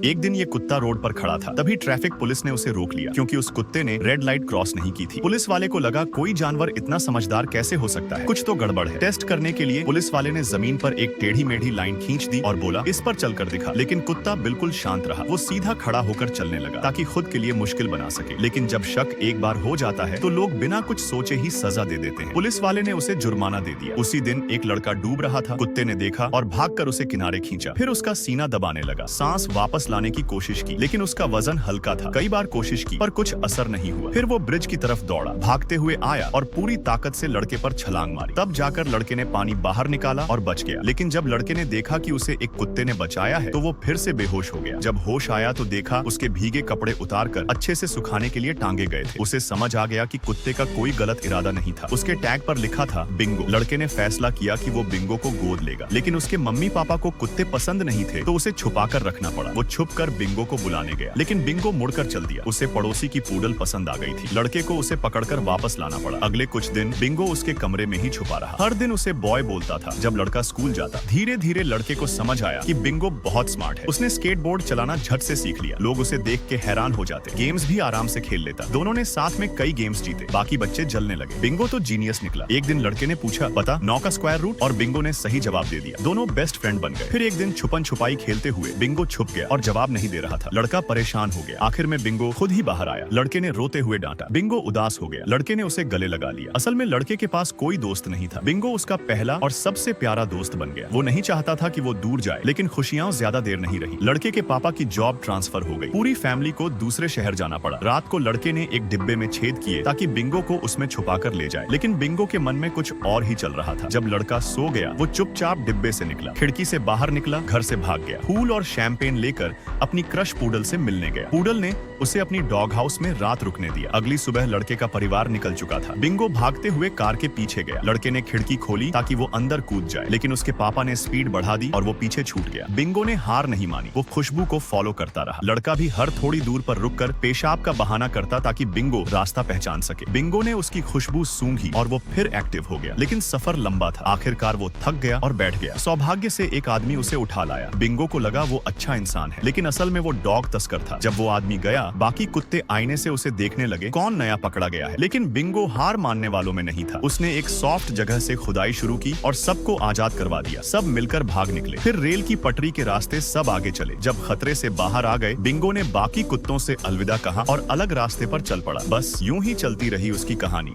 एक दिन ये कुत्ता रोड पर खड़ा था, तभी ट्रैफिक पुलिस ने उसे रोक लिया क्योंकि उस कुत्ते ने रेड लाइट क्रॉस नहीं की थी। पुलिस वाले को लगा कोई जानवर इतना समझदार कैसे हो सकता है, कुछ तो गड़बड़ है। टेस्ट करने के लिए पुलिस वाले ने जमीन पर एक टेढ़ी मेढ़ी लाइन खींच दी और बोला इस पर चलकर दिखा। लेकिन कुत्ता बिल्कुल शांत रहा, वो सीधा खड़ा होकर चलने लगा ताकि खुद के लिए मुश्किल बना सके। लेकिन जब शक एक बार हो जाता है तो लोग बिना कुछ सोचे ही सजा दे देते हैं। पुलिस वाले ने उसे जुर्माना दे दिया। उसी दिन एक लड़का डूब रहा था, कुत्ते ने देखा और भागकर उसे किनारे खींचा, फिर उसका सीना दबाने लगा, सांस वापस लाने की कोशिश की, लेकिन उसका वजन हल्का था। कई बार कोशिश की पर कुछ असर नहीं हुआ। फिर वो ब्रिज की तरफ दौड़ा, भागते हुए आया और पूरी ताकत से लड़के पर छलांग मारी। तब जाकर लड़के ने पानी बाहर निकाला और बच गया। लेकिन जब लड़के ने देखा कि उसे एक कुत्ते ने बचाया है तो वो फिर से बेहोश हो गया। जब होश आया तो देखा उसके भीगे कपड़े उतारकर अच्छे से सुखाने के लिए टांगे गए थे। उसे समझ आ गया कि कुत्ते का कोई गलत इरादा नहीं था। उसके टैग पर लिखा था बिंगो। लड़के ने फैसला किया कि वो बिंगो को गोद लेगा, लेकिन उसके मम्मी पापा को कुत्ते पसंद नहीं थे तो उसे छुपा कर रखना पड़ा। वो छुपकर बिंगो को बुलाने गया, लेकिन बिंगो मुड़कर चल दिया। उसे पड़ोसी की पूडल पसंद आ गई थी। लड़के को उसे पकड़कर वापस लाना पड़ा। अगले कुछ दिन बिंगो उसके कमरे में ही छुपा रहा। हर दिन उसे बॉय बोलता था जब लड़का स्कूल जाता। धीरे धीरे लड़के को समझ आया कि बिंगो बहुत स्मार्ट है। उसने स्केटबोर्ड चलाना झट से सीख लिया। लोग उसे देख के हैरान हो जाते। गेम्स भी आराम से खेल लेता। दोनों ने साथ में कई गेम्स जीते। बाकी बच्चे जलने लगे। बिंगो तो जीनियस निकला। एक दिन लड़के ने पूछा पता 9 का स्क्वायर रूट, और बिंगो ने सही जवाब दे दिया। दोनों बेस्ट फ्रेंड बन गए। फिर एक दिन छुपन छुपाई खेलते हुए बिंगो छुप गया और जवाब नहीं दे रहा था। लड़का परेशान हो गया। आखिर में बिंगो खुद ही बाहर आया। लड़के ने रोते हुए डांटा। बिंगो उदास हो गया। लड़के ने उसे गले लगा लिया। असल में लड़के के पास कोई दोस्त नहीं था। बिंगो उसका पहला और सबसे प्यारा दोस्त बन गया। वो नहीं चाहता था कि वो दूर जाए, लेकिन खुशियां ज्यादा देर नहीं रही। लड़के के पापा की जॉब ट्रांसफर हो गई। पूरी फैमिली को दूसरे शहर जाना पड़ा। रात को लड़के ने एक डिब्बे में छेद किए ताकि बिंगो को उसमें छुपा कर ले जाए, लेकिन बिंगो के मन में कुछ और ही चल रहा था। जब लड़का सो गया वो चुपचाप डिब्बे से निकला, खिड़की से बाहर निकला, घर से भाग गया। फूल और शैंपेन लेकर अपनी क्रश पूडल से मिलने गया। पूडल ने उसे अपनी डॉग हाउस में रात रुकने दिया। अगली सुबह लड़के का परिवार निकल चुका था। बिंगो भागते हुए कार के पीछे गया। लड़के ने खिड़की खोली ताकि वो अंदर कूद जाए, लेकिन उसके पापा ने स्पीड बढ़ा दी और वो पीछे छूट गया। बिंगो ने हार नहीं मानी। वो खुशबू को फॉलो करता रहा। लड़का भी हर थोड़ी दूर पर रुककर पेशाब का बहाना करता ताकि बिंगो रास्ता पहचान सके। बिंगो ने उसकी खुशबू सूंघी और वो फिर एक्टिव हो गया, लेकिन सफर लंबा था। आखिरकार वो थक गया और बैठ गया। सौभाग्य से एक आदमी उसे उठा लाया। बिंगो को लगा वो अच्छा इंसान है, लेकिन असल में वो डॉग तस्कर था। जब वो आदमी गया, बाकी कुत्ते आईने से उसे देखने लगे कौन नया पकड़ा गया है। लेकिन बिंगो हार मानने वालों में नहीं था। उसने एक सॉफ्ट जगह से खुदाई शुरू की और सबको आजाद करवा दिया। सब मिलकर भाग निकले। फिर रेल की पटरी के रास्ते सब आगे चले। जब खतरे से बाहर आ गए, बिंगो ने बाकी कुत्तों से अलविदा कहा और अलग रास्ते पर चल पड़ा। बस यूं ही चलती रही उसकी कहानी।